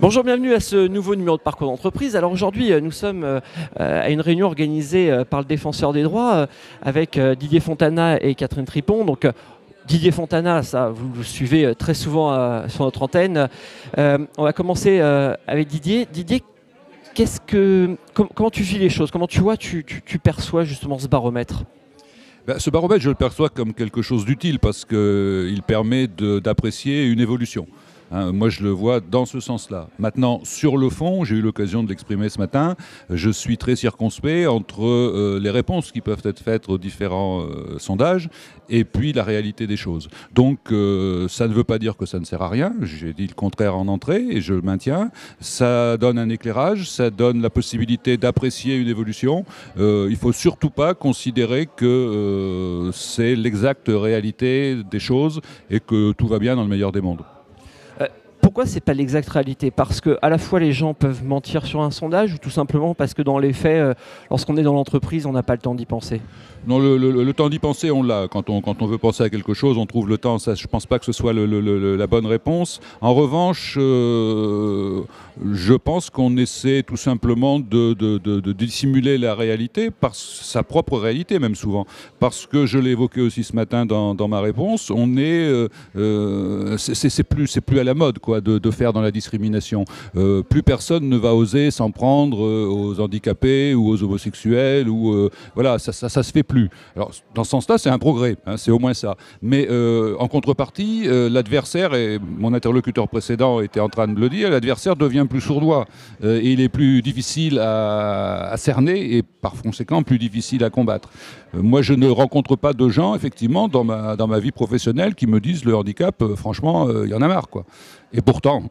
Bonjour, bienvenue à ce nouveau numéro de Parcours d'entreprise. Alors aujourd'hui, nous sommes à une réunion organisée par le Défenseur des droits avec Didier Fontana et Catherine Tripon. Donc Didier Fontana, ça vous le suivez très souvent sur notre antenne. On va commencer avec Didier. Didier, comment tu vis les choses? Comment tu vois, tu perçois justement ce baromètre? Ce baromètre, je le perçois comme quelque chose d'utile parce qu'il permet d'apprécier une évolution. Moi, je le vois dans ce sens-là. Maintenant, sur le fond, j'ai eu l'occasion de l'exprimer ce matin, je suis très circonspect entre les réponses qui peuvent être faites aux différents sondages et puis la réalité des choses. Donc, ça ne veut pas dire que ça ne sert à rien. J'ai dit le contraire en entrée et je le maintiens. Ça donne un éclairage, ça donne la possibilité d'apprécier une évolution. Il ne faut surtout pas considérer que c'est l'exacte réalité des choses et que tout va bien dans le meilleur des mondes. Pourquoi c'est pas l'exacte réalité? Parce que à la fois les gens peuvent mentir sur un sondage ou tout simplement parce que dans les faits, lorsqu'on est dans l'entreprise, on n'a pas le temps d'y penser? Non, le temps d'y penser, on l'a. Quand on veut penser à quelque chose, on trouve le temps. Ça, je ne pense pas que ce soit la bonne réponse. En revanche, je pense qu'on essaie tout simplement de dissimuler la réalité, par sa propre réalité même souvent. Parce que je l'ai évoqué aussi ce matin dans ma réponse, c'est plus à la mode quoi, de faire dans la discrimination. Plus personne ne va oser s'en prendre aux handicapés ou aux homosexuels. Voilà, ça se fait plus. Alors, dans ce sens-là, c'est un progrès, c'est au moins ça. Mais en contrepartie, l'adversaire, et mon interlocuteur précédent était en train de le dire, l'adversaire devient plus sournois et il est plus difficile à cerner et par conséquent plus difficile à combattre. Moi, je ne rencontre pas de gens, effectivement, dans ma vie professionnelle qui me disent le handicap, franchement, il y en a marre, quoi. Et pourtant.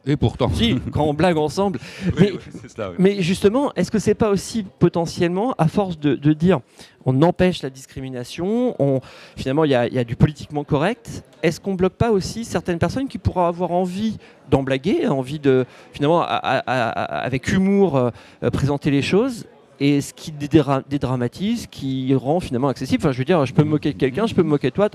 Si, quand on blague ensemble. Oui, c'est cela, oui. Mais justement, est-ce que c'est pas aussi potentiellement, à force de dire on empêche la discrimination, finalement il y a du politiquement correct, est-ce qu'on bloque pas aussi certaines personnes qui pourraient avoir envie d'en blaguer, envie de, finalement, avec humour, présenter les choses? Et ce qui dédramatise, qui rend finalement accessible. Enfin, je veux dire, je peux me moquer de quelqu'un, je peux me moquer de toi.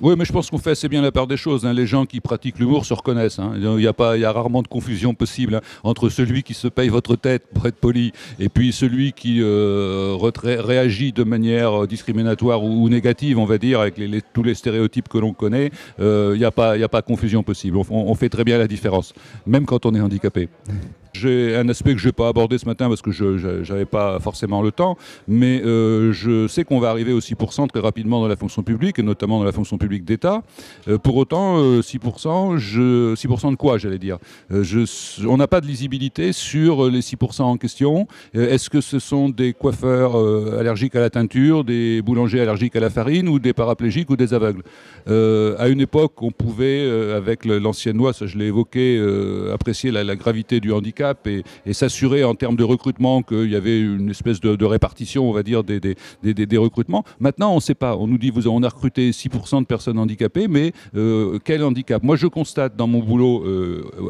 Oui, mais je pense qu'on fait assez bien la part des choses. Les gens qui pratiquent l'humour se reconnaissent. Il y a rarement de confusion possible entre celui qui se paye votre tête, pour être poli, et puis celui qui réagit de manière discriminatoire ou négative, on va dire, avec tous les stéréotypes que l'on connaît. Il n'y a pas de confusion possible. On fait très bien la différence, même quand on est handicapé. J'ai un aspect que je n'ai pas abordé ce matin parce que je n'avais pas forcément le temps, mais je sais qu'on va arriver aux 6% très rapidement dans la fonction publique, et notamment dans la fonction publique d'État. Pour autant, 6%, 6% de quoi, j'allais dire on n'a pas de lisibilité sur les 6% en question. Est-ce que ce sont des coiffeurs allergiques à la teinture, des boulangers allergiques à la farine, ou des paraplégiques ou des aveugles? À une époque, on pouvait, avec l'ancienne loi, ça je l'ai évoqué, apprécier la gravité du handicap et s'assurer en termes de recrutement qu'il y avait une espèce de répartition, on va dire, des recrutements. Maintenant, on ne sait pas. On nous dit on a recruté 6% de personnes handicapées, mais quel handicap? Moi, je constate dans mon boulot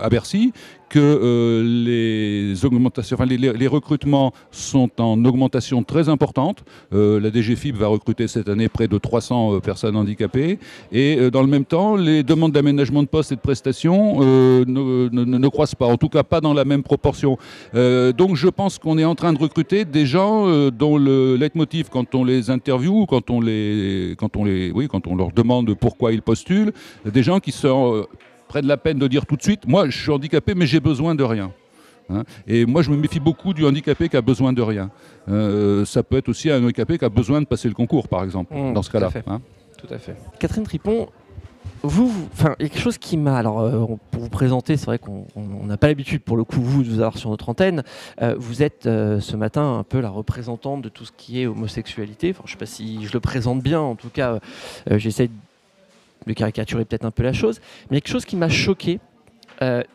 à Bercy que les recrutements sont en augmentation très importante. La DGFiP va recruter cette année près de 300 personnes handicapées. Et dans le même temps, les demandes d'aménagement de postes et de prestations ne croissent pas, en tout cas pas dans la même proportion. Donc je pense qu'on est en train de recruter des gens dont le leitmotiv, quand on les interviewe, quand on leur demande pourquoi ils postulent, des gens qui sont... prennent la peine de dire tout de suite, moi je suis handicapé mais j'ai besoin de rien. Et moi je me méfie beaucoup du handicapé qui a besoin de rien. Ça peut être aussi un handicapé qui a besoin de passer le concours par exemple, dans ce cas-là. Tout à fait. Catherine Tripon, il y a quelque chose qui m'a... Alors, pour vous présenter, c'est vrai qu'on n'a pas l'habitude, pour le coup, de vous avoir sur notre antenne. Vous êtes, ce matin, un peu la représentante de tout ce qui est homosexualité. Enfin, je ne sais pas si je le présente bien. En tout cas, j'essaie de caricaturer peut-être un peu la chose. Mais il y a quelque chose qui m'a choqué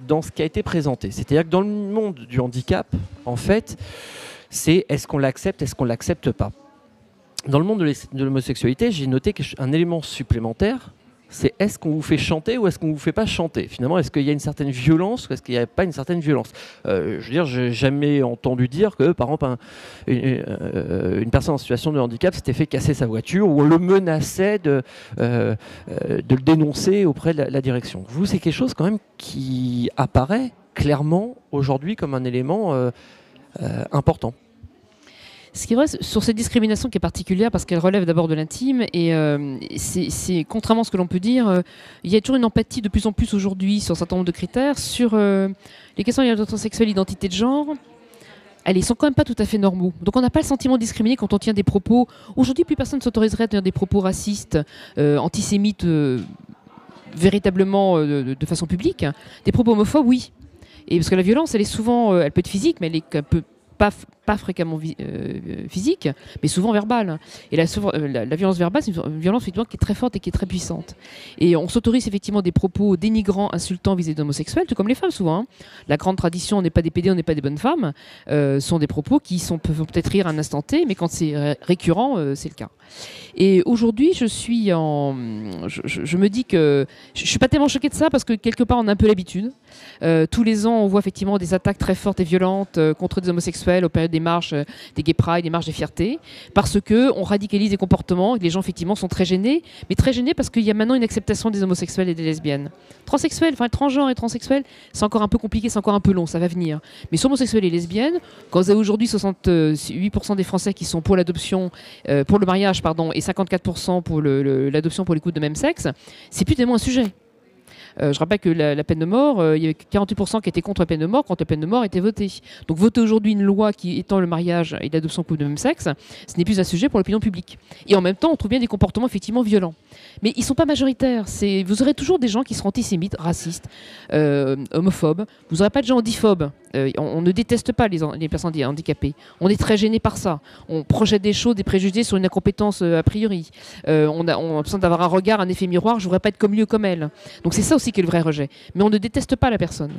dans ce qui a été présenté. C'est-à-dire que dans le monde du handicap, en fait, c'est est-ce qu'on l'accepte, est-ce qu'on ne l'accepte pas. Dans le monde de l'homosexualité, j'ai noté un élément supplémentaire, c'est est-ce qu'on vous fait chanter ou est-ce qu'on vous fait pas chanter? Finalement, est-ce qu'il y a une certaine violence ou est-ce qu'il n'y a pas une certaine violence? Je veux dire, j'ai jamais entendu dire que, par exemple, une personne en situation de handicap s'était fait casser sa voiture ou on le menaçait de le dénoncer auprès de la direction. Vous, c'est quelque chose quand même qui apparaît clairement aujourd'hui comme un élément important. Ce qui est vrai sur cette discrimination qui est particulière parce qu'elle relève d'abord de l'intime et c'est contrairement à ce que l'on peut dire, il y a toujours une empathie de plus en plus aujourd'hui sur un certain nombre de critères sur les questions d'orientation sexuelle, identité de genre. Ils sont quand même pas tout à fait normaux. Donc on n'a pas le sentiment de discriminer quand on tient des propos. Aujourd'hui, plus personne ne s'autoriserait à tenir des propos racistes, antisémites, véritablement de façon publique. Des propos homophobes, oui. Et parce que la violence, elle est souvent, elle peut être physique, mais elle est un peu pas fréquemment physique, mais souvent verbale. Et la violence verbale, c'est une violence effectivement qui est très forte et qui est très puissante. Et on s'autorise effectivement des propos dénigrants, insultants vis-à-vis d'homosexuels, tout comme les femmes souvent. La grande tradition, on n'est pas des PD, on n'est pas des bonnes femmes, sont des propos qui peuvent peut-être rire à un instant T, mais quand c'est récurrent, c'est le cas. Et aujourd'hui, je me dis que je suis pas tellement choquée de ça parce que quelque part on a un peu l'habitude. Tous les ans, on voit effectivement des attaques très fortes et violentes contre des homosexuels aux périodes des marches, des gay pride, des marches des fiertés, parce que on radicalise des comportements et que les gens effectivement sont très gênés, mais très gênés parce qu'il y a maintenant une acceptation des homosexuels et des lesbiennes. Transsexuels, enfin transgenres et transsexuels, c'est encore un peu compliqué, c'est encore un peu long, ça va venir. Mais sur homosexuels et lesbiennes, quand vous avez aujourd'hui 68% des Français qui sont pour l'adoption, pour le mariage, pardon, et 54% pour l'adoption pour les couples de même sexe, c'est plus tellement un sujet. Je rappelle que la peine de mort, il y avait 48% qui étaient contre la peine de mort quand la peine de mort était votée. Donc voter aujourd'hui une loi qui étend le mariage et l'adoption couple de même sexe, ce n'est plus un sujet pour l'opinion publique. Et en même temps, on trouve bien des comportements effectivement violents. Mais ils ne sont pas majoritaires. Vous aurez toujours des gens qui seront antisémites, racistes, homophobes. Vous n'aurez pas de gens handiphobes. On ne déteste pas les personnes handicapées. On est très gêné par ça. On projette des choses, des préjugés sur une incompétence a priori. On a besoin d'avoir un regard, un effet miroir. Je ne voudrais pas être comme lui ou comme elle. Donc c'est ça aussi qui est le vrai rejet. Mais on ne déteste pas la personne.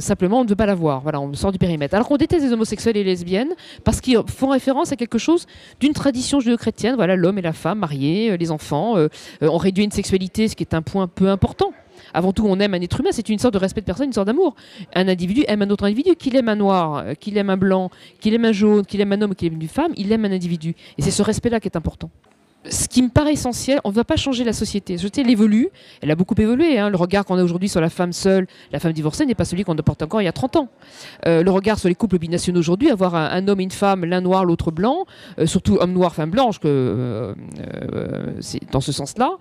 Simplement, on ne veut pas la voir. Voilà, on sort du périmètre. Alors qu'on déteste les homosexuels et les lesbiennes parce qu'ils font référence à quelque chose d'une tradition judéo-chrétienne. Voilà, l'homme et la femme mariés, les enfants. On réduit une sexualité, ce qui est un point peu important. Avant tout, on aime un être humain, c'est une sorte de respect de personne, une sorte d'amour. Un individu aime un autre individu, qu'il aime un noir, qu'il aime un blanc, qu'il aime un jaune, qu'il aime un homme, qu'il aime une femme, il aime un individu. Et c'est ce respect-là qui est important. Ce qui me paraît essentiel, on ne va pas changer la société. La société, elle évolue, elle a beaucoup évolué. Le regard qu'on a aujourd'hui sur la femme seule, la femme divorcée, n'est pas celui qu'on portait encore il y a 30 ans. Le regard sur les couples binationaux aujourd'hui, avoir un homme et une femme, l'un noir, l'autre blanc, surtout homme noir, femme blanche, c'est dans ce sens-là,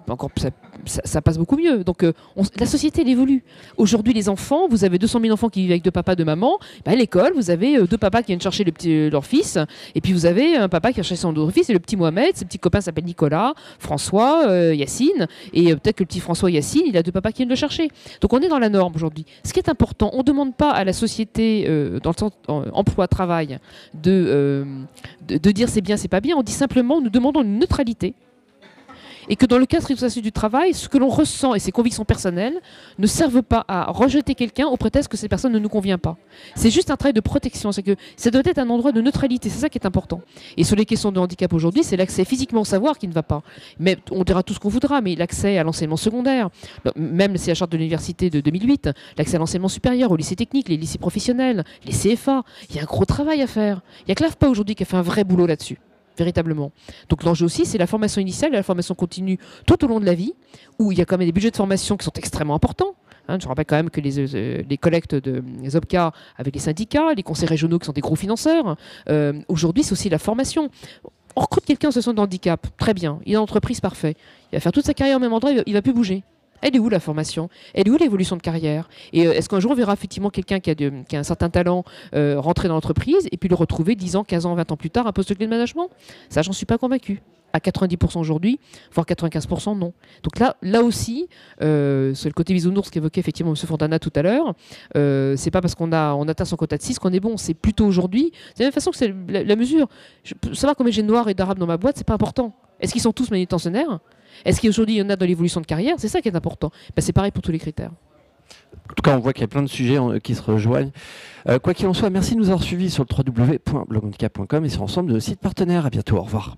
encore ça passe beaucoup mieux. Donc la société, elle évolue. Aujourd'hui, les enfants, vous avez 200 000 enfants qui vivent avec deux papas, deux mamans. À l'école, vous avez deux papas qui viennent chercher leur fils, et puis vous avez un papa qui vient chercher son autre fils, et le petit Mohamed, ses petits copains s'appellent Nicolas, François, Yacine, et peut-être que le petit François Yacine, il a deux papas qui viennent le chercher. Donc on est dans la norme aujourd'hui. Ce qui est important, on ne demande pas à la société, dans le sens emploi, travail, de dire c'est bien, c'est pas bien. On dit simplement, nous demandons une neutralité. Et que dans le cadre du travail, ce que l'on ressent et ses convictions personnelles ne servent pas à rejeter quelqu'un au prétexte que cette personne ne nous convient pas. C'est juste un travail de protection, c'est que ça doit être un endroit de neutralité, c'est ça qui est important. Et sur les questions de handicap aujourd'hui, c'est l'accès physiquement au savoir qui ne va pas. Mais on dira tout ce qu'on voudra, mais l'accès à l'enseignement secondaire, même c'est la charte de l'université de 2008, l'accès à l'enseignement supérieur, au lycée technique, les lycées professionnels, les CFA, il y a un gros travail à faire. Il n'y a que l'AFPA aujourd'hui qui a fait un vrai boulot là-dessus. Véritablement. Donc l'enjeu aussi, c'est la formation initiale et la formation continue tout au long de la vie, où il y a quand même des budgets de formation qui sont extrêmement importants. Je rappelle quand même que les collectes des OPCA avec les syndicats, les conseils régionaux qui sont des gros financeurs, aujourd'hui c'est aussi la formation. On recrute quelqu'un en situation de handicap, très bien, il est en entreprise, parfait. Il va faire toute sa carrière au même endroit, il va plus bouger. Elle est où la formation? Elle est où l'évolution de carrière? Et est-ce qu'un jour on verra effectivement quelqu'un qui a un certain talent rentrer dans l'entreprise et puis le retrouver 10 ans, 15 ans, 20 ans plus tard, un poste clé de management? Ça, j'en suis pas convaincu. À 90% aujourd'hui, voire 95% non. Donc là aussi, c'est le côté bisounours qu'évoquait effectivement M. Fontana tout à l'heure. C'est pas parce qu'on atteint son quota de 6 qu'on est bon. C'est plutôt aujourd'hui. C'est de la même façon que c'est la mesure. Savoir combien j'ai de noirs et d'arabes dans ma boîte, c'est pas important. Est-ce qu'ils sont tous manutentionnaires? Est-ce qu'aujourd'hui il y en a dans l'évolution de carrière? C'est ça qui est important. C'est pareil pour tous les critères. En tout cas, on voit qu'il y a plein de sujets qui se rejoignent. Quoi qu'il en soit, merci de nous avoir suivis sur le www.bloghandicap.com et sur l'ensemble de nos sites partenaires. À bientôt, au revoir.